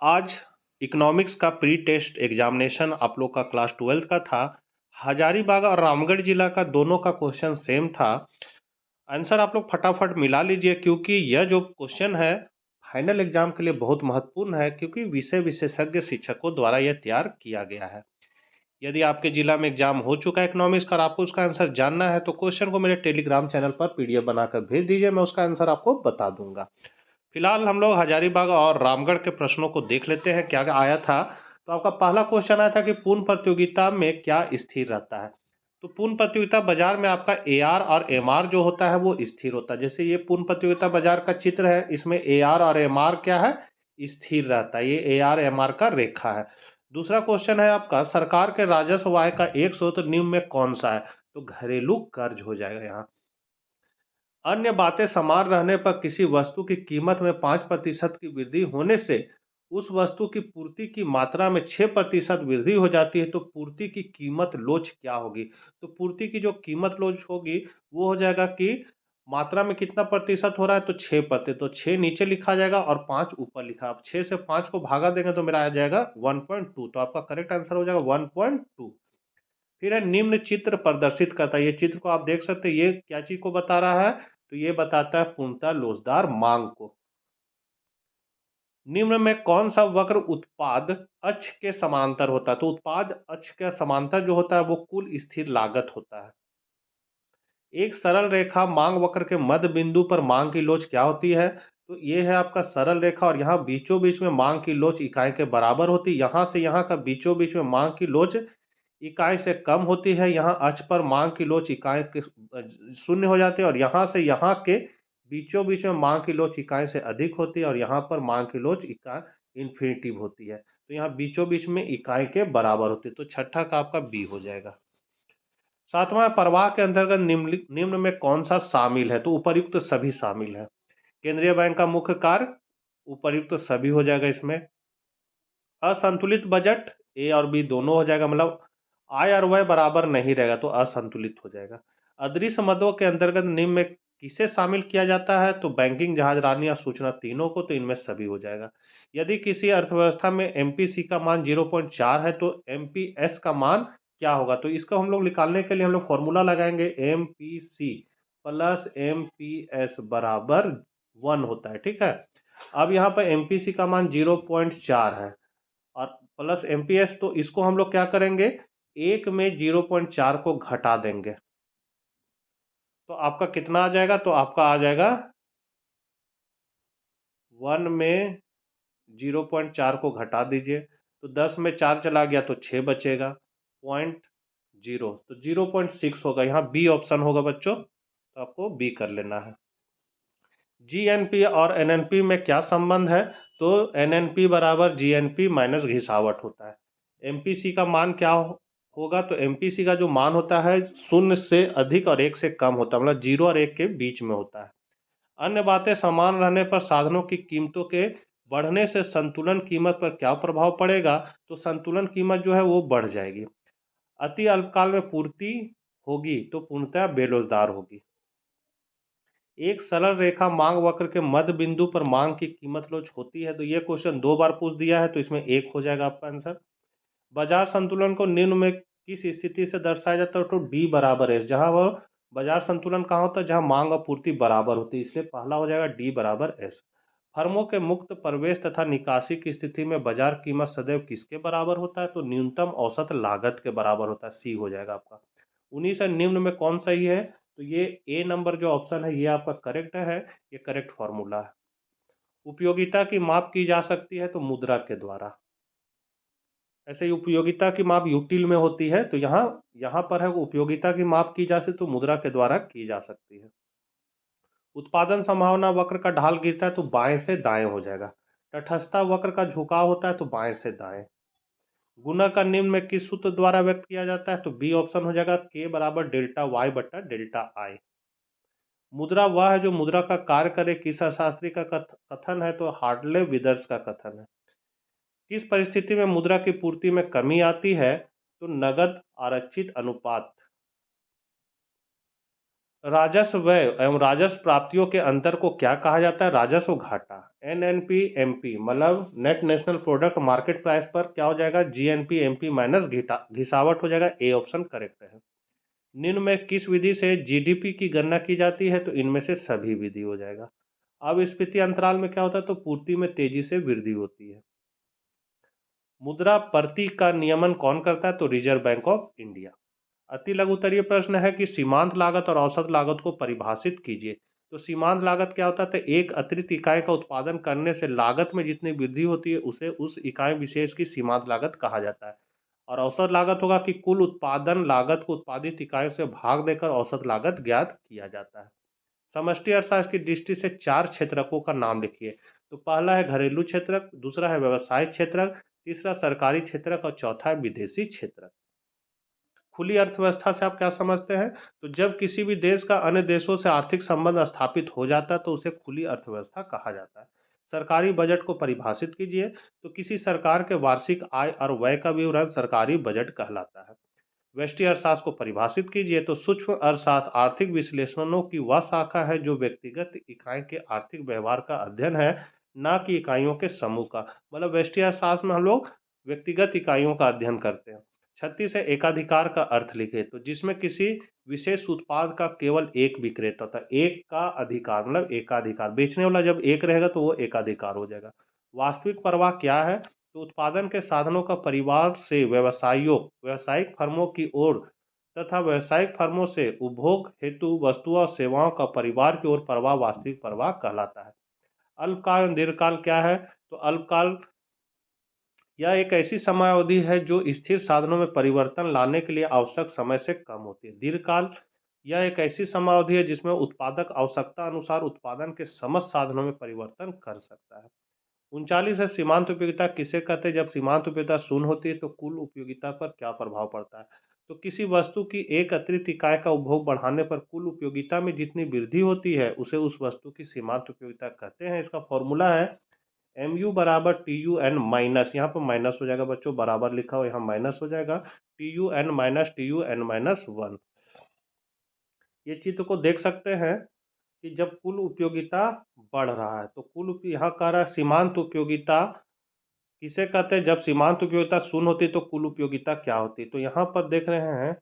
आज इकोनॉमिक्स का pre test examination आप लोग का क्लास 12 का था। हजारीबाग और रामगढ़ जिला का दोनों का क्वेश्चन सेम था। आंसर आप लोग फटाफट मिला लीजिए, क्योंकि यह जो क्वेश्चन है फाइनल एग्जाम के लिए बहुत महत्वपूर्ण है, क्योंकि विषय विशेषज्ञ शिक्षकों द्वारा यह तैयार किया गया है। यदि आपके जिला में एग्जाम हो चुका है इकोनॉमिक्स का और आपको उसका आंसर जानना है, तो क्वेश्चन को मेरे टेलीग्राम चैनल पर पीडीएफ बनाकर भेज दीजिए, मैं उसका आंसर आपको बता दूंगा। फिलहाल हम लोग हजारीबाग और रामगढ़ के प्रश्नों को देख लेते हैं क्या आया था। तो आपका पहला क्वेश्चन आया था कि पूर्ण प्रतियोगिता में क्या स्थिर रहता है। तो पूर्ण प्रतियोगिता बाजार में आपका एआर और एमआर जो होता है वो स्थिर होता है। जैसे ये पूर्ण प्रतियोगिता बाजार का चित्र है, इसमें एआर और एमआर क्या है, स्थिर रहता है। ये एआर एमआर का रेखा है। दूसरा क्वेश्चन है आपका, सरकार के राजस्व आय का एक स्रोत निम्न में कौन सा है। तो घरेलू कर्ज हो जाएगा यहाँ। अन्य बातें समान रहने पर किसी वस्तु की कीमत में 5% की वृद्धि होने से उस वस्तु की पूर्ति की मात्रा में 6% वृद्धि हो जाती है, तो पूर्ति की कीमत लोच क्या होगी। तो पूर्ति की जो कीमत लोच होगी वो हो जाएगा कि मात्रा में कितना प्रतिशत हो रहा है, तो 6%। तो 6 नीचे लिखा जाएगा और 5 ऊपर लिखा। अब 6 से 5 को भागा देंगे तो मेरा आ जाएगा 1.2। तो आपका करेक्ट आंसर हो जाएगा 1.2। फिर है निम्न चित्र प्रदर्शित करता है। ये चित्र को आप देख सकते हैं, ये क्या चीज को बता रहा है, तो ये बताता है पूर्णतः लोचदार मांग को। निम्न में कौन सा वक्र उत्पाद अक्ष के समांतर होता है। तो उत्पाद अक्ष के समांतर जो होता है वो कुल स्थिर लागत होता है। एक सरल रेखा मांग वक्र के मध्य बिंदु पर मांग की लोच क्या होती है। तो ये है आपका सरल रेखा, और यहाँ बीचों बीच में मांग की लोच इकाई के बराबर होती है। यहाँ से यहाँ का बीचों बीच में मांग की लोच इकाई से कम होती है। यहाँ अक्ष पर मांग की लोच इकाई के शून्य हो जाती है, और यहाँ से यहाँ के बीचों बीच में मांग की लोच इकाई से अधिक होती है, और यहाँ पर मांग की लोच इकाई इन्फिनिटिव होती है। तो यहाँ बीचों बीच में इकाई के बराबर होती है। तो छठा का आपका बी हो जाएगा। सातवां, प्रवाह के अंतर्गत निम्न में कौन सा शामिल है। तो उपर्युक्त सभी शामिल है। केंद्रीय बैंक का मुख्य कार्य, उपर्युक्त सभी हो जाएगा इसमें। असंतुलित बजट, ए और बी दोनों हो जाएगा, मतलब आय और व्यय बराबर नहीं रहेगा तो असंतुलित हो जाएगा। अदृश्य मदों के अंतर्गत निम्न में किसे शामिल किया जाता है। तो बैंकिंग, जहाजरानी और सूचना तीनों को, तो इनमें सभी हो जाएगा। यदि किसी अर्थव्यवस्था में एमपीसी का मान 0.4 है तो एमपीएस का मान क्या होगा। तो इसको हम लोग निकालने के लिए हम लोग फॉर्मूला लगाएंगे, एमपीसी प्लस एमपीएस बराबर 1 होता है। ठीक है। अब यहाँ पर एमपीसी का मान 0.4 है और प्लस एमपीएस, तो इसको हम लोग क्या करेंगे, एक में 0.4 को घटा देंगे, तो आपका कितना आ जाएगा। तो आपका आ जाएगा 1 में 0.4 को घटा दीजिए, तो 10 में 4 चला गया तो 6 बचेगा, 0.0, तो 0.6 होगा। यहाँ बी ऑप्शन होगा बच्चों, तो आपको बी कर लेना है। जीएनपी और एनएनपी में क्या संबंध है। तो एनएनपी बराबर जीएनपी माइनस घिसावट होता है। एमपीसी का मान क्या होगा। तो एमपीसी का जो मान होता है 0 से अधिक और 1 से कम होता है, मतलब 0 और 1 के बीच में होता है। अन्य बातें समान रहने पर साधनों की कीमतों के बढ़ने से संतुलन कीमत पर क्या प्रभाव पड़ेगा। तो संतुलन कीमत जो है वो बढ़ जाएगी। अति अल्पकाल में पूर्ति होगी तो पूर्णतः बेरोजगार होगी। एक सरल रेखा मांग वक्र के मध्य बिंदु पर मांग की कीमत लोच होती है। तो ये क्वेश्चन 2 बार पूछ दिया है, तो इसमें 1 हो जाएगा आपका आंसर। बाजार संतुलन को निम्न में किस स्थिति से दर्शाया जाता है। तो डी बराबर है, जहां वह बाजार संतुलन कहाँ होता है, जहां मांग और पूर्ति बराबर होती है, इसलिए पहला हो जाएगा डी बराबर एस। फर्मों के मुक्त प्रवेश तथा निकासी की स्थिति में बाजार कीमत सदैव किसके बराबर होता है। तो न्यूनतम औसत लागत के बराबर होता है, सी हो जाएगा आपका। 19 निम्न में कौन सही है। तो ये ए नंबर जो ऑप्शन है ये आपका करेक्ट है, ये करेक्ट फॉर्मूला है। उपयोगिता की माप की जा सकती है तो मुद्रा के द्वारा। ऐसे ही उपयोगिता की माप यूटिल में होती है, तो यहाँ यहाँ पर है उपयोगिता की माप की जा सकती तो मुद्रा के द्वारा की जा सकती है। उत्पादन संभावना वक्र का ढाल गिरता है तो बाएं से दाएं हो जाएगा। तटस्थता वक्र का झुकाव होता है तो बाएं से दाएं। गुना का निम्न में किस सूत्र द्वारा व्यक्त किया जाता है। तो बी ऑप्शन हो जाएगा, के बराबर डेल्टा वाई बटा डेल्टा आई। मुद्रा वह है जो मुद्रा का कार्य करे, किस अर्थशास्त्री का कथन है। तो हार्डले विदर्स का कथन है। किस परिस्थिति में मुद्रा की पूर्ति में कमी आती है। तो नगद आरक्षित अनुपात। राजस्व व्यय एवं राजस्व प्राप्तियों के अंतर को क्या कहा जाता है? राजस्व घाटा। एनएनपी एमपी मतलब net national product market price पर क्या हो जाएगा? जीएनपी एमपी माइनस घिसावट हो जाएगा। ए ऑप्शन करेक्ट है। निम्न में किस विधि से जीडीपी की गणना की जाती है? तो इनमें से सभी विधि हो जाएगा। अब स्फीति अंतराल में क्या होता है? तो पूर्ति में तेजी से वृद्धि होती है। मुद्रा पर्ती का नियमन कौन करता है? तो रिजर्व बैंक ऑफ इंडिया। अति लघु उत्तरीय प्रश्न है कि सीमांत लागत और औसत लागत को परिभाषित कीजिए। तो सीमांत लागत क्या होता है? तो एक अतिरिक्त इकाई का उत्पादन करने से लागत में जितनी वृद्धि होती है उसे उस इकाई विशेष की सीमांत लागत कहा जाता है। और औसत लागत होगा कि कुल उत्पादन लागत को उत्पादित इकाइयों से भाग देकर औसत लागत ज्ञात किया जाता है। समष्टि अर्थशास्त्र की दृष्टि से 4 क्षेत्रकों का नाम लिखिए। तो पहला है घरेलू क्षेत्रक, दूसरा है व्यवसायिक क्षेत्रक, तीसरा सरकारी क्षेत्रक और चौथा है विदेशी क्षेत्रक। खुली अर्थव्यवस्था से आप क्या समझते हैं? तो जब किसी भी देश का अन्य देशों से आर्थिक संबंध स्थापित हो जाता है तो उसे खुली अर्थव्यवस्था कहा जाता है। सरकारी बजट को परिभाषित कीजिए। तो किसी सरकार के वार्षिक आय और व्यय का विवरण सरकारी बजट कहलाता है। व्यष्टि अर्थशास्त्र को परिभाषित कीजिए। तो सूक्ष्म अर्थशास्त्र आर्थिक विश्लेषणों की वह शाखा है जो व्यक्तिगत इकाई के आर्थिक व्यवहार का अध्ययन है, न कि इकाइयों के समूह का। मतलब व्यष्टि अर्थशास्त्र में हम लोग व्यक्तिगत इकाइयों का अध्ययन करते हैं। 36 है एकाधिकार का अर्थ लिखे। तो जिसमें किसी विशेष उत्पाद का केवल एक विक्रेता होता है। एक का अधिकार मतलब एकाधिकार, बेचने वाला जब एक रहेगा तो वो एकाधिकार हो जाएगा। वास्तविक प्रवाह क्या है? तो उत्पादन के साधनों का परिवार से व्यवसायियों व्यावसायिक फर्मों की ओर तथा व्यावसायिक फर्मों से उपभोग हेतु वस्तुओं और सेवाओं का परिवार की ओर प्रवाह वास्तविक प्रवाह कहलाता है। अल्पकाल और दीर्घकाल क्या है? तो अल्पकाल यह एक ऐसी समयावधि है जो स्थिर साधनों में परिवर्तन लाने के लिए आवश्यक समय से कम होती है। दीर्घकाल यह एक ऐसी समयावधि है जिसमें उत्पादक आवश्यकता अनुसार उत्पादन के समस्त साधनों में परिवर्तन कर सकता है। 39 है सीमांत उपयोगिता किसे कहते हैं? जब सीमांत उपयोगिता शून्य होती है तो कुल उपयोगिता पर क्या प्रभाव पड़ता है? तो किसी वस्तु की एक अतिरिक्त इकाई का उपभोग बढ़ाने पर कुल उपयोगिता में जितनी वृद्धि होती है उसे उस वस्तु की सीमांत उपयोगिता कहते हैं। इसका फॉर्मूला है एम यू बराबर टी यू एन माइनस, यहाँ पर माइनस हो जाएगा बच्चों, बराबर लिखा हो यहाँ माइनस हो जाएगा, T U N minus one. ये चित्र को देख सकते हैं कि जब कुल उपयोगिता बढ़ रहा है तो यहाँ कह रहा है सीमांत उपयोगिता किसे कहते हैं? जब सीमांत उपयोगिता शून्य होती है तो कुल उपयोगिता क्या होती है? तो यहाँ पर देख रहे हैं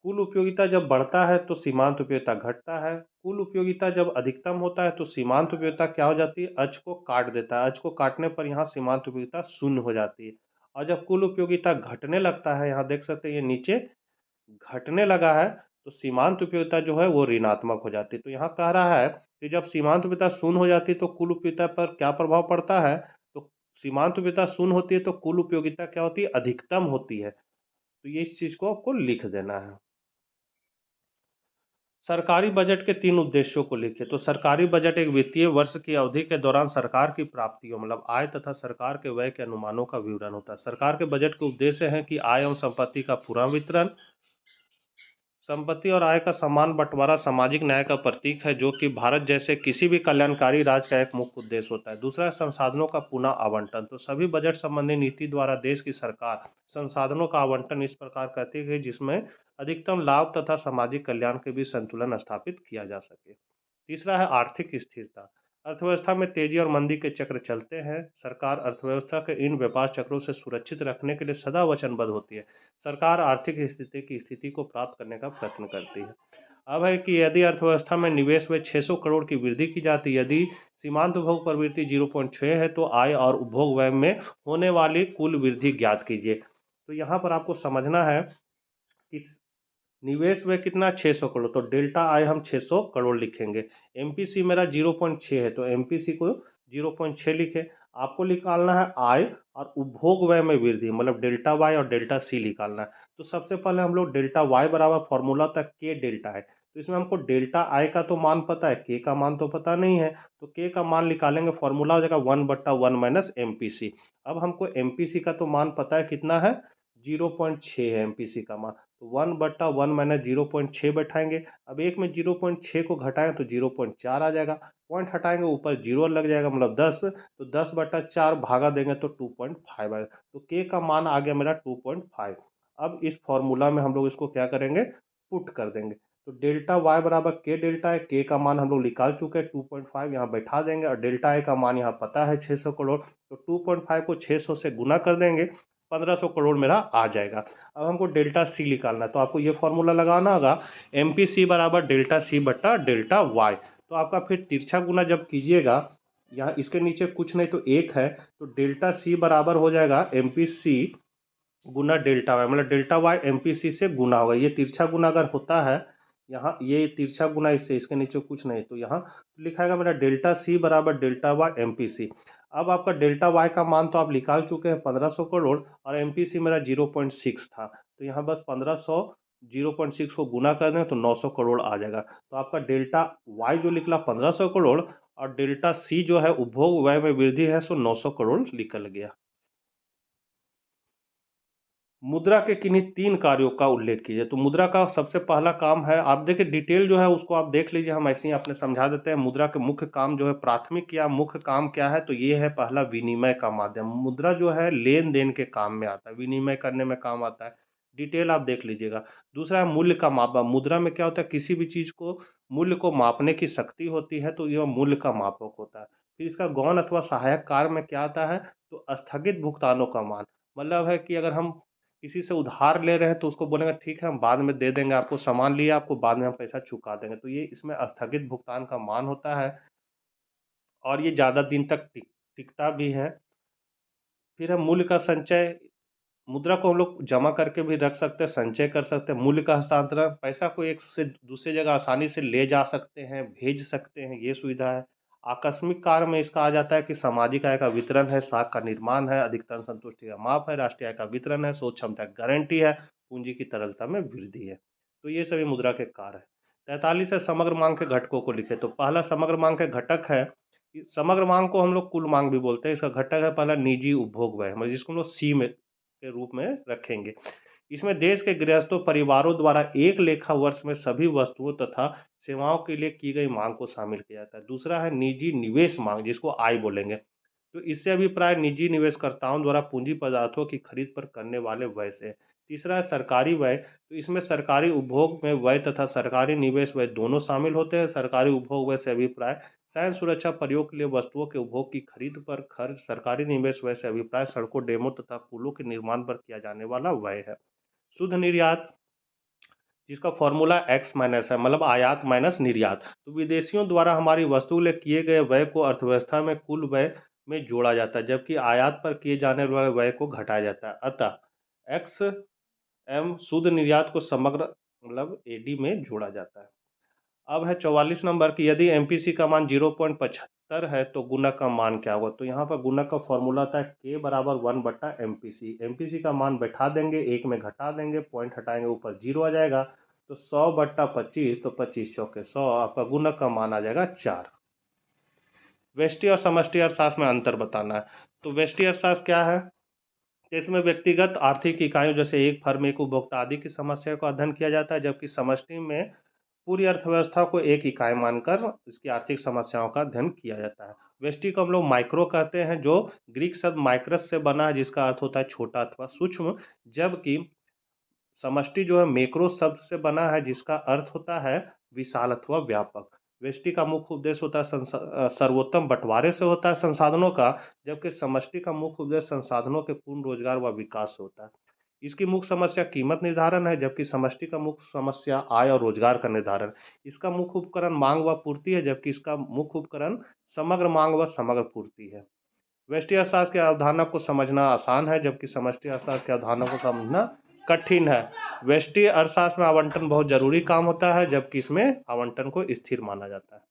कुल उपयोगिता जब बढ़ता है तो सीमांत उपयोगिता घटता है। कुल उपयोगिता जब अधिकतम होता है तो सीमांत उपयोगिता क्या हो जाती है? अक्ष को काट देता है। अक्ष को काटने पर यहाँ सीमांत उपयोगिता शून्य हो जाती है। और जब कुल उपयोगिता घटने लगता है, यहाँ देख सकते हैं ये नीचे घटने लगा है, तो सीमांत उपयोगिता जो है वो ऋणात्मक हो जाती है। तो यहाँ कह रहा है कि जब सीमांत उपयोगिता शून्य हो जाती है तो कुल उपयोगिता पर क्या प्रभाव पड़ता है? तो सीमांत उपयोगिता शून्य होती है तो कुल उपयोगिता क्या होती है? अधिकतम होती है। तो ये इस चीज को आपको लिख देना है। सरकारी बजट के 3 उद्देश्यों को लिखिए। तो सरकारी बजट एक वित्तीय वर्ष की अवधि के दौरान सरकार की प्राप्तियों मतलब आय तथा सरकार के व्यय के अनुमानों का विवरण होता है। सरकार के बजट के उद्देश्य हैं कि आय एवं संपत्ति का पूरा वितरण, संपत्ति और आय का समान बंटवारा सामाजिक न्याय का प्रतीक है जो कि भारत जैसे किसी भी कल्याणकारी राज्य का एक मुख्य उद्देश्य होता है। दूसरा है संसाधनों का पुनः आवंटन। तो सभी बजट संबंधी नीति द्वारा देश की सरकार संसाधनों का आवंटन इस प्रकार करती है जिसमें अधिकतम लाभ तथा सामाजिक कल्याण के बीच संतुलन स्थापित किया जा सके। तीसरा है आर्थिक स्थिरता। अर्थव्यवस्था में तेजी और मंदी के चक्र चलते हैं। सरकार अर्थव्यवस्था के इन व्यापार चक्रों से सुरक्षित रखने के लिए सदा वचनबद्ध होती है। सरकार आर्थिक स्थिति को प्राप्त करने का प्रयत्न करती है। अब है कि यदि अर्थव्यवस्था में निवेश में 600 करोड़ की वृद्धि की जाती है, यदि सीमांत उपभोग प्रवृत्ति 0.6 है तो आय और उपभोग व्यय में होने वाली कुल वृद्धि ज्ञात कीजिए। तो यहाँ पर आपको समझना है कि निवेश में कितना 600 करोड़, तो डेल्टा आय हम 600 करोड़ लिखेंगे। एमपीसी मेरा 0.6 है तो एमपीसी को 0.6 लिखे। आपको निकालना है आय और उपभोग व्यय में वृद्धि मतलब डेल्टा वाई और डेल्टा सी निकालना है। तो सबसे पहले हम लोग डेल्टा वाई बराबर फॉर्मूला तक के डेल्टा है, तो इसमें हमको डेल्टा आई का तो मान पता है, के का मान तो पता नहीं है, तो के का मान निकालेंगे, फॉर्मूला हो जाएगा 1/1 माइनस एमपीसी। अब हमको एमपीसी का तो मान पता है कितना है? 0.6 है एमपीसी का मान, तो 1/1 माइनस 0.6 बैठाएंगे। अब एक में 0.6 को घटाएं तो 0.4 आ जाएगा, पॉइंट हटाएंगे ऊपर जीरो लग जाएगा मतलब 10, तो 10/4 भागा देंगे तो 2.5 आएगा। तो के का मान आ गया मेरा 2.5। अब इस फॉर्मूला में हम लोग इसको क्या करेंगे? पुट कर देंगे। तो डेल्टा वाई बराबर के डेल्टा है, के का मान हम लोग निकाल चुके हैं 2.5, यहाँ बैठा देंगे, और डेल्टा आई का मान यहाँ पता है 600 करोड़। तो 2.5 को 600 से गुना कर देंगे, 1500 करोड़ मेरा आ जाएगा। अब हमको डेल्टा सी निकालना है, तो आपको ये फॉर्मूला लगाना होगा, एम पी सी बराबर डेल्टा सी बट्टा डेल्टा वाई। तो आपका फिर तिरछा गुना जब कीजिएगा, यहाँ इसके नीचे कुछ नहीं तो एक है, तो डेल्टा सी बराबर हो जाएगा एम पी सी गुना डेल्टा वाई, मतलब delta Y M P C से गुना होगा। ये तिरछा गुना अगर होता है, यहाँ ये तिरछा गुना इससे, इसके नीचे कुछ नहीं, तो यहाँ लिखाएगा मेरा डेल्टा सी बराबर delta Y M P C. अब आपका डेल्टा वाई का मान तो आप निकाल चुके हैं 1500 करोड़, और एम पी सी मेरा 0.6 था, तो यहाँ बस 1500 0.6 को गुना कर दें तो 900 करोड़ आ जाएगा। तो आपका डेल्टा वाई जो निकला 1500 करोड़, और डेल्टा सी जो है उपभोग व्यय में वृद्धि है, सो 900 करोड़ निकल गया। मुद्रा के किन्हीं 3 कार्यों का उल्लेख कीजिए। तो मुद्रा का सबसे पहला काम है, आप देखिए डिटेल जो है उसको आप देख लीजिए, हम ऐसे ही आपने समझा देते हैं। मुद्रा के मुख्य काम जो है, प्राथमिक या मुख्य काम क्या है, तो ये है पहला विनिमय का माध्यम। मुद्रा जो है लेन देन के काम में आता है, विनिमय करने में काम आता है, डिटेल आप देख लीजिएगा। दूसरा है मूल्य का मापक। मुद्रा में क्या होता है, किसी भी चीज को मूल्य को मापने की शक्ति होती है, तो यह मूल्य का मापक होता है। फिर इसका गौण अथवा सहायक कार्य में क्या आता है, तो स्थगित भुगतानों का मान। मतलब है कि अगर हम किसी से उधार ले रहे हैं तो उसको बोलेंगे ठीक है हम बाद में दे देंगे, आपको सामान लिया, आपको बाद में हम पैसा चुका देंगे, तो ये इसमें स्थगित भुगतान का मान होता है, और ये ज़्यादा दिन तक टिकता भी है। फिर है मूल्य का संचय। मुद्रा को हम लोग जमा करके भी रख सकते हैं, संचय कर सकते हैं। मूल्य का हस्तांतरण, पैसा को एक से दूसरी जगह आसानी से ले जा सकते हैं, भेज सकते हैं, ये सुविधा है। आकस्मिक कार्य में इसका आ जाता है कि सामाजिक आय का वितरण है, साख का निर्माण है, अधिकतम संतुष्टि का माप है, राष्ट्रीय आय का वितरण है, शोध क्षमता की गारंटी है, पूंजी की तरलता में वृद्धि है। तो ये सभी मुद्रा के कार्य है। 43 है समग्र मांग के घटकों को लिखे। तो पहला समग्र मांग के घटक है, समग्र मांग को हम लोग कुल मांग भी बोलते हैं। इसका घटक है पहला निजी उपभोग व्यय, मतलब जिसको हम लोग सी में के रूप में रखेंगे। इसमें देश के गृहस्थों परिवारों द्वारा एक लेखा वर्ष में सभी वस्तुओं तथा सेवाओं के लिए की गई मांग को शामिल किया जाता है। दूसरा है निजी निवेश मांग, जिसको आई बोलेंगे। तो इससे अभिप्राय निजी निवेशकर्ताओं द्वारा पूंजी पदार्थों की खरीद पर करने वाले व्यय से। तीसरा है सरकारी व्यय। तो इसमें सरकारी उपभोग में व्यय तथा सरकारी निवेश व्यय दोनों शामिल होते हैं। सरकारी उपभोग व्यय से अभिप्राय सैन्य सुरक्षा प्रयोग के लिए वस्तुओं के उपभोग की खरीद पर खर्च। सरकारी निवेश व्यय से अभिप्राय सड़कों, डेमों तथा पुलों के निर्माण पर किया जाने वाला व्यय है। शुद्ध निर्यात, जिसका फॉर्मूला एक्स माइनस है, मतलब आयात माइनस निर्यात। तो विदेशियों द्वारा हमारी वस्तु के लिए किए गए व्यय को अर्थव्यवस्था में कुल व्यय में जोड़ा जाता है, जबकि आयात पर किए जाने वाले व्यय को घटाया जाता है। अतः एक्स एम शुद्ध निर्यात को समग्र मतलब एडी में जोड़ा जाता है। अब है 44 नंबर की, यदि एमपीसी का मान 0.75 है तो गुणक का मान क्या होगा। तो यहाँ पर गुणक का फॉर्मूला था के बराबर 1 बट्टा एमपीसी। एमपीसी का मान बैठा देंगे, एक में घटा देंगे, पॉइंट हटाएंगे, ऊपर जीरो आ जाएगा, तो 100 बट्टा 25, तो 25 चौके 100, आपका गुणक का मान आ जाएगा 4। व्यष्टि और समष्टि अर्थशास्त्र में अंतर बताना है। तो व्यष्टि अर्थशास्त्र क्या है, इसमें व्यक्तिगत आर्थिक इकाइयों जैसे एक फर्म, एक उपभोक्ता आदि की समस्या का अध्ययन किया जाता है, जबकि समष्टि में पूरी अर्थव्यवस्था को एक इकाई मानकर इसकी आर्थिक समस्याओं का अध्ययन किया जाता है। व्यष्टि को हम लोग माइक्रो कहते हैं, जो ग्रीक शब्द माइक्रस से बना है, जिसका अर्थ होता है छोटा अथवा सूक्ष्म, जबकि समष्टि जो है मैक्रो शब्द से बना है, जिसका अर्थ होता है विशाल अथवा व्यापक। व्यष्टि का मुख्य उद्देश्य होता है सर्वोत्तम बंटवारे से होता है संसाधनों का, जबकि समष्टि का मुख्य उद्देश्य संसाधनों के पूर्ण रोजगार व विकास से होता है। इसकी मुख्य समस्या कीमत निर्धारण है, जबकि समष्टि का मुख्य समस्या आय और रोजगार का निर्धारण। इसका मुख्य उपकरण मांग व पूर्ति है, जबकि इसका मुख्य उपकरण समग्र मांग व समग्र पूर्ति है। व्यष्टि अर्थशास्त्र की अवधारणा को समझना आसान है, जबकि समष्टि अर्थशास्त्र की अवधारणा को समझना कठिन है। व्यष्टि अर्थशास्त्र में आवंटन बहुत जरूरी काम होता है, जबकि इसमें आवंटन को स्थिर माना जाता है।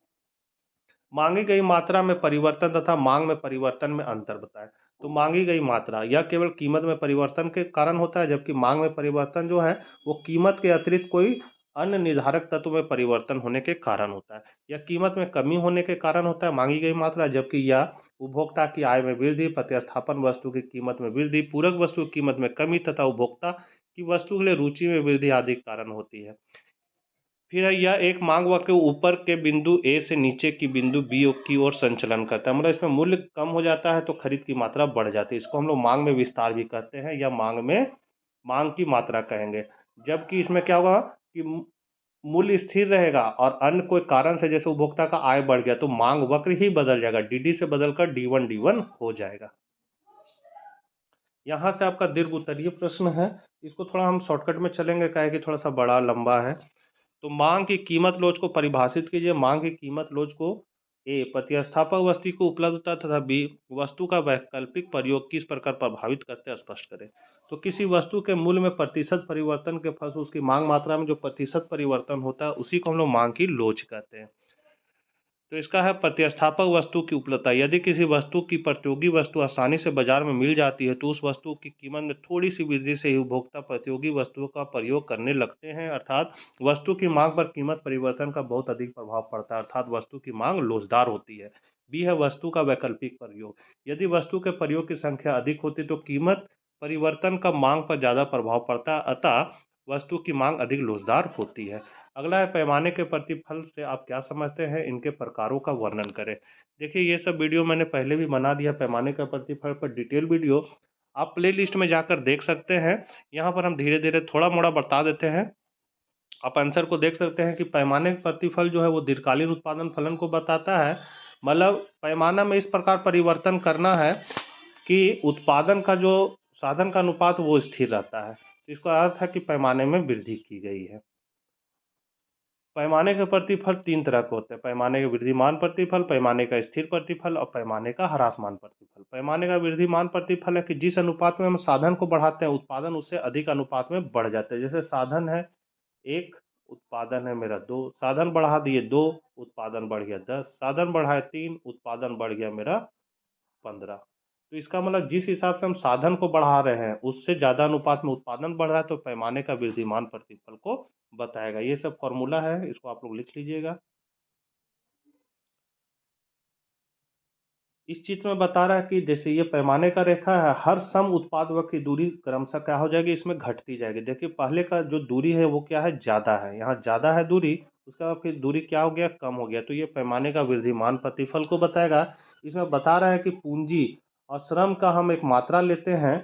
मांगी गई मात्रा में परिवर्तन तथा मांग में परिवर्तन में अंतर बताएं। तो मांगी गई मात्रा यह केवल कीमत में परिवर्तन के कारण होता है, जबकि मांग में परिवर्तन जो है वो कीमत के अतिरिक्त कोई अन्य निर्धारक तत्व में परिवर्तन होने के कारण होता है। यह कीमत में कमी होने के कारण होता है मांगी गई मात्रा, जबकि यह उपभोक्ता की आय में वृद्धि, प्रतिस्थापन वस्तु की कीमत में वृद्धि, पूरक वस्तु की कीमत में कमी तथा उपभोक्ता की वस्तु के लिए रुचि में वृद्धि आदि के कारण होती है। फिर है यह एक मांग वक्र के ऊपर के बिंदु ए से नीचे की बिंदु बी की ओर संचलन करता है, मतलब इसमें मूल्य कम हो जाता है तो खरीद की मात्रा बढ़ जाती है। इसको हम लोग मांग में विस्तार भी कहते हैं, या मांग में मांग की मात्रा कहेंगे। जबकि इसमें क्या होगा, कि मूल्य स्थिर रहेगा और अन्य कोई कारण से जैसे उपभोक्ता का आय बढ़ गया तो मांग वक्र ही बदल जाएगा, डी से बदलकर D1 हो जाएगा। यहाँ से आपका दीर्घ उत्तरीय प्रश्न है, इसको थोड़ा हम शॉर्टकट में चलेंगे, क्या है कि थोड़ा सा बड़ा लंबा है। तो मांग की कीमत लोच को परिभाषित कीजिए। मांग की कीमत लोच को ए प्रतिस्थापक वस्तु की उपलब्धता तथा बी वस्तु का वैकल्पिक प्रयोग किस प्रकार प्रभावित करते हैं स्पष्ट करें। तो किसी वस्तु के मूल्य में प्रतिशत परिवर्तन के फलस्वरूप उसकी मांग मात्रा में जो प्रतिशत परिवर्तन होता है उसी को हम लोग मांग की लोच कहते हैं। तो इसका है प्रतिस्थापक वस्तु की उपलब्धता। यदि किसी वस्तु की प्रतियोगी वस्तु आसानी से बाजार में मिल जाती है तो उस वस्तु की कीमत में थोड़ी सी वृद्धि से ही उपभोक्ता प्रतियोगी वस्तुओं का प्रयोग करने लगते हैं, अर्थात वस्तु की मांग पर कीमत परिवर्तन का बहुत अधिक प्रभाव पड़ता है, अर्थात वस्तु की मांग लोचदार होती है। बी है वस्तु का वैकल्पिक प्रयोग। यदि वस्तु के प्रयोग की संख्या अधिक होती तो कीमत परिवर्तन का मांग पर ज़्यादा प्रभाव पड़ता है, अतः वस्तु की मांग अधिक लोचदार होती है। अगला है पैमाने के प्रतिफल से आप क्या समझते हैं, इनके प्रकारों का वर्णन करें। देखिए ये सब वीडियो मैंने पहले भी बना दिया, पैमाने का प्रतिफल पर डिटेल वीडियो आप प्लेलिस्ट में जाकर देख सकते हैं। यहाँ पर हम धीरे धीरे थोड़ा मोड़ा बता देते हैं। आप आंसर को देख सकते हैं कि पैमाने का प्रतिफल जो है वो दीर्घकालीन उत्पादन फलन को बताता है। मतलब पैमाना में इस प्रकार परिवर्तन करना है कि उत्पादन का जो साधन का अनुपात वो स्थिर रहता है। इसका अर्थ है कि पैमाने में वृद्धि की गई है। पैमाने के प्रतिफल तीन तरह के होते हैं, पैमाने का वृद्धिमान प्रतिफल, पैमाने का स्थिर प्रतिफल और पैमाने का ह्रासमान प्रतिफल। पैमाने का वृद्धिमान प्रतिफल है कि जिस अनुपात में हम साधन को बढ़ाते हैं उत्पादन उससे अधिक अनुपात में बढ़ जाते हैं। जैसे साधन है 1, उत्पादन है मेरा 2, साधन बढ़ा दिए 2, उत्पादन बढ़ गया 10, साधन बढ़ाए 3, उत्पादन बढ़ गया मेरा 15। तो इसका मतलब जिस हिसाब से हम साधन को बढ़ा रहे हैं उससे ज़्यादा अनुपात में उत्पादन बढ़ रहा है तो पैमाने का वृद्धिमान प्रतिफल को बताएगा। ये सब फॉर्मूला है, इसको आप लोग लिख लीजिएगा। इस चित्र में बता रहा है कि जैसे ये पैमाने का रेखा है, हर सम उत्पाद की दूरी क्रमशः क्या हो जाएगी, इसमें घटती जाएगी। देखिए पहले का जो दूरी है वो क्या है, ज़्यादा है, यहाँ ज़्यादा है दूरी, उसके बाद फिर दूरी क्या हो गया, कम हो गया। तो ये पैमाने का वृद्धिमान प्रतिफल को बताएगा। इसमें बता रहा है कि पूंजी और श्रम का हम एक मात्रा लेते हैं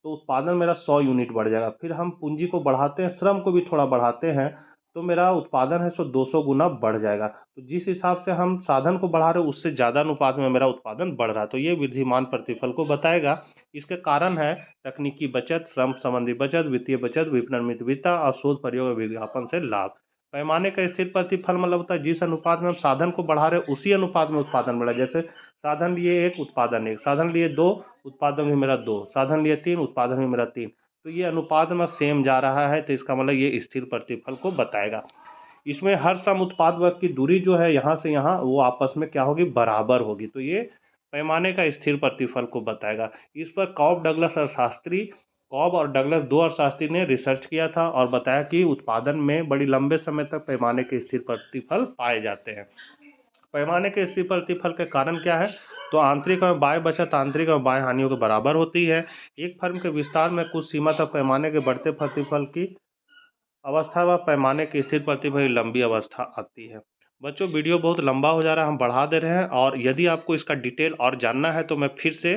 तो उत्पादन मेरा 100 यूनिट बढ़ जाएगा, फिर हम पूंजी को बढ़ाते हैं, श्रम को भी थोड़ा बढ़ाते हैं तो मेरा उत्पादन है सो 200 गुना बढ़ जाएगा। तो जिस हिसाब से हम साधन को बढ़ा रहे हैं उससे ज़्यादा अनुपात में मेरा उत्पादन बढ़ रहा है, तो ये वृद्धिमान प्रतिफल को बताएगा। इसके कारण है तकनीकी बचत, श्रम संबंधी बचत, वित्तीय बचत, विपणन मितव्ययिता और शोध प्रयोग और विज्ञापन से लाभ। पैमाने का स्थिर प्रतिफल मतलब होता है जिस अनुपात में हम साधन को बढ़ा रहे हैं उसी अनुपात में उत्पादन बढ़ा। जैसे साधन लिए 1, उत्पादन 1, साधन लिए 2, उत्पादन भी मेरा 2, साधन लिए 3, उत्पादन भी मेरा 3। तो ये अनुपात में सेम जा रहा है तो इसका मतलब ये स्थिर प्रतिफल को बताएगा। इसमें हर सम उत्पाद वर्ग की दूरी जो है यहाँ से यहाँ वो आपस में क्या होगी, बराबर होगी, तो ये पैमाने का स्थिर प्रतिफल को बताएगा। इस पर कॉब डगलस अर्थशास्त्री, कॉब और डगलस दो अर्थशास्त्री ने रिसर्च किया था और बताया कि उत्पादन में बड़ी लंबे समय तक पैमाने के स्थिर प्रतिफल पाए जाते हैं। पैमाने के स्थिर प्रतिफल के कारण क्या है, तो आंतरिक और बाह्य बचत आंतरिक और बाह्य हानियों के बराबर होती है। एक फर्म के विस्तार में कुछ सीमा तक पैमाने के बढ़ते प्रतिफल की अवस्था व पैमाने की स्थिर प्रतिफल लंबी अवस्था आती है। बच्चों वीडियो बहुत लंबा हो जा रहा है, हम बढ़ा दे रहे हैं, और यदि आपको इसका डिटेल और जानना है तो मैं फिर से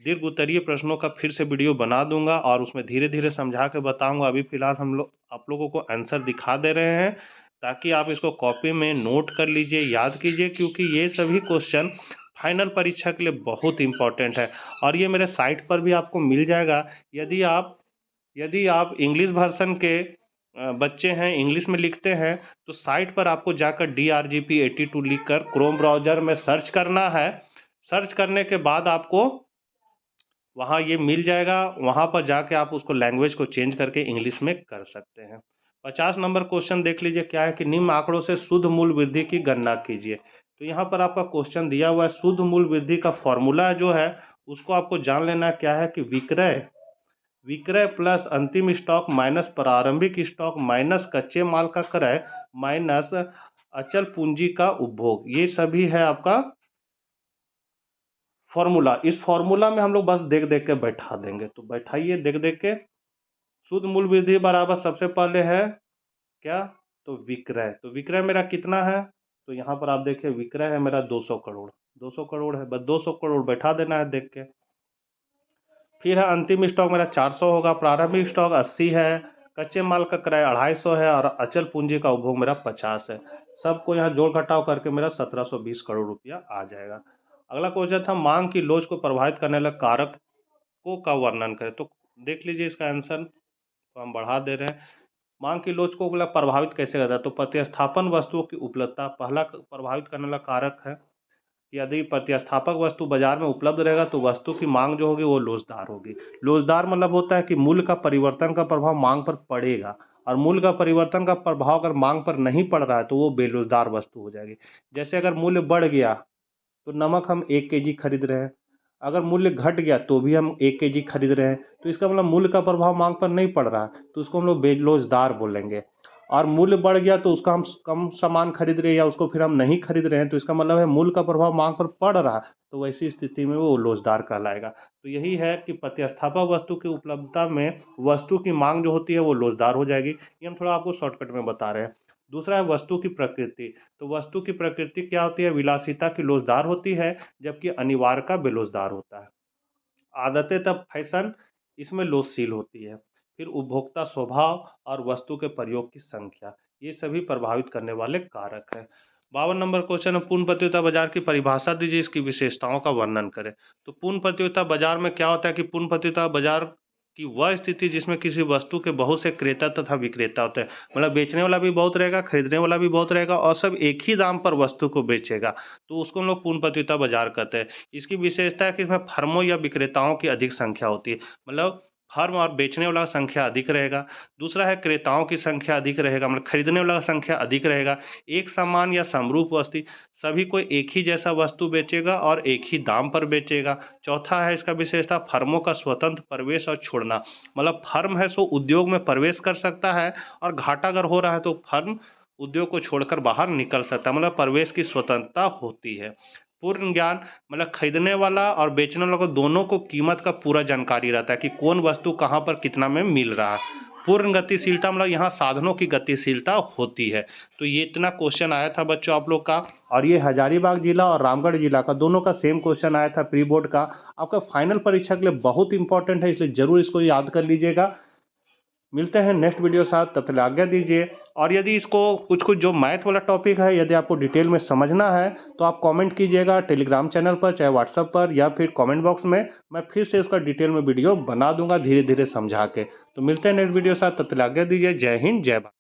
दीर्घ उत्तरीय प्रश्नों का फिर से वीडियो बना दूंगा और उसमें धीरे धीरे समझा के बताऊंगा। अभी फिलहाल हम लोग आप लोगों को आंसर दिखा दे रहे हैं ताकि आप इसको कॉपी में नोट कर लीजिए, याद कीजिए, क्योंकि ये सभी क्वेश्चन फाइनल परीक्षा के लिए बहुत इंपॉर्टेंट है। और ये मेरे साइट पर भी आपको मिल जाएगा। यदि आप इंग्लिश वर्सन के बच्चे हैं, इंग्लिश में लिखते हैं, तो साइट पर आपको जाकर DRGP82 लिखकर क्रोम ब्राउज़र में सर्च करना है। सर्च करने के बाद आपको वहाँ ये मिल जाएगा, वहाँ पर जाके आप उसको लैंग्वेज को चेंज करके इंग्लिश में कर सकते हैं। 50 नंबर क्वेश्चन देख लीजिए, क्या है कि निम्न आंकड़ों से शुद्ध मूल्य वृद्धि की गणना कीजिए। तो यहाँ पर आपका क्वेश्चन दिया हुआ है, शुद्ध मूल्य वृद्धि का फॉर्मूला जो है उसको आपको जान लेना क्या है कि विक्रय प्लस अंतिम स्टॉक माइनस प्रारंभिक स्टॉक माइनस कच्चे माल का क्रय माइनस अचल पूंजी का उपभोग, ये सभी है आपका फॉर्मूला। इस फॉर्मूला में हम लोग बस देख देख के बैठा देंगे, तो बैठाइए देख देख के। शुद्ध मूल्य वृद्धि बराबर सबसे पहले है क्या, तो विक्रय। तो विक्रय मेरा कितना है, तो यहाँ पर आप देखिए विक्रय है मेरा 200 करोड़, 200 करोड़ है, बस 200 करोड़ बैठा देना है देख के। फिर है अंतिम स्टॉक मेरा 400 होगा, प्रारंभिक स्टॉक 80 है, कच्चे माल का किराया 250 है और अचल पूंजी का उपभोग मेरा 50 है। सबको यहाँ जोड़ घटाव करके मेरा 1720 करोड़ रुपया आ जाएगा। अगला क्वेश्चन था, मांग की लोच को प्रभावित करने वाले कारकों का वर्णन करें। तो देख लीजिए इसका आंसर, तो हम बढ़ा दे रहे हैं। मांग की लोच को प्रभावित कैसे करता है, तो प्रतिस्थापन वस्तुओं की उपलब्धता पहला प्रभावित करने वाला कारक है। यदि प्रतिस्थापक वस्तु बाजार में उपलब्ध रहेगा तो वस्तु की मांग जो होगी वो लोचदार होगी। लोचदार मतलब होता है कि मूल्य का परिवर्तन का प्रभाव मांग पर पड़ेगा, और मूल्य का परिवर्तन का प्रभाव अगर मांग पर नहीं पड़ रहा है तो वो बेलोचदार वस्तु हो जाएगी। जैसे अगर मूल्य बढ़ गया तो नमक हम 1 kg खरीद रहे हैं, अगर मूल्य घट गया तो भी हम 1 kg खरीद रहे हैं, तो इसका मतलब मूल्य का प्रभाव मांग पर नहीं पड़ रहा है, तो उसको हम लोग बेलोचदार बोलेंगे। और मूल्य बढ़ गया तो उसका हम कम सामान खरीद रहे हैं या उसको फिर हम नहीं खरीद रहे हैं, तो इसका मतलब है मूल्य का प्रभाव मांग पर पड़ रहा है, तो वैसी स्थिति में वो लोचदार कहलाएगा। तो यही है कि प्रतिस्थापक वस्तु की उपलब्धता में वस्तु की मांग जो होती है वो लोचदार हो जाएगी। ये हम थोड़ा आपको शॉर्टकट में बता रहे हैं। दूसरा है वस्तु की प्रकृति। तो वस्तु की प्रकृति क्या होती है, विलासिता की लोचदार होती है, जबकि अनिवार्य का बेलोचदार होता है। आदतें तब फैशन इसमें लोचशील होती है। फिर उपभोक्ता स्वभाव और वस्तु के प्रयोग की संख्या, ये सभी प्रभावित करने वाले कारक हैं। 52 नंबर क्वेश्चन है, पूर्ण प्रतियोगिता बाजार की परिभाषा दीजिए, इसकी विशेषताओं का वर्णन करें। तो पूर्ण प्रतियोगिता बाजार में क्या होता है कि पूर्ण प्रतियोगिता बाजार की वह स्थिति जिसमें किसी वस्तु के बहुत से क्रेता तथा विक्रेता होते हैं, मतलब बेचने वाला भी बहुत रहेगा, खरीदने वाला भी बहुत रहेगा, और सब एक ही दाम पर वस्तु को बेचेगा, तो उसको हम लोग पूर्ण प्रतियोगिता बाजार कहते हैं। इसकी विशेषता है कि इसमें फर्मों या विक्रेताओं की अधिक संख्या होती है, मतलब फर्म और बेचने वाला संख्या अधिक रहेगा। दूसरा है क्रेताओं की संख्या अधिक रहेगा, मतलब खरीदने वाला संख्या अधिक रहेगा। एक समान या समरूप वस्तु, सभी कोई एक ही जैसा वस्तु बेचेगा और एक ही दाम पर बेचेगा। चौथा है इसका विशेषता, फर्मों का स्वतंत्र प्रवेश और छोड़ना, मतलब फर्म है सो उद्योग में प्रवेश कर सकता है, और घाटा अगर हो रहा है तो फर्म उद्योग को छोड़कर बाहर निकल सकता है, मतलब प्रवेश की स्वतंत्रता होती है। पूर्ण ज्ञान, मतलब खरीदने वाला और बेचने वाला को दोनों को कीमत का पूरा जानकारी रहता है कि कौन वस्तु कहाँ पर कितना में मिल रहा है। पूर्ण गतिशीलता, मतलब यहाँ साधनों की गतिशीलता होती है। तो ये इतना क्वेश्चन आया था बच्चों आप लोग का, और ये हजारीबाग जिला और रामगढ़ जिला का दोनों का सेम क्वेश्चन आया था प्री बोर्ड का। आपका फाइनल परीक्षा के लिए बहुत इंपॉर्टेंट है, इसलिए जरूर इसको याद कर लीजिएगा। मिलते हैं नेक्स्ट वीडियो साथ, तब तक आज्ञा दीजिए। और यदि इसको कुछ कुछ जो मैथ वाला टॉपिक है यदि आपको डिटेल में समझना है तो आप कमेंट कीजिएगा टेलीग्राम चैनल पर, चाहे व्हाट्सएप पर, या फिर कमेंट बॉक्स में। मैं फिर से उसका डिटेल में वीडियो बना दूंगा धीरे धीरे समझा के। तो मिलते हैं नेक्स्ट वीडियो साथ, तब तक आज्ञा दीजिए। जय हिंद, जय भारत।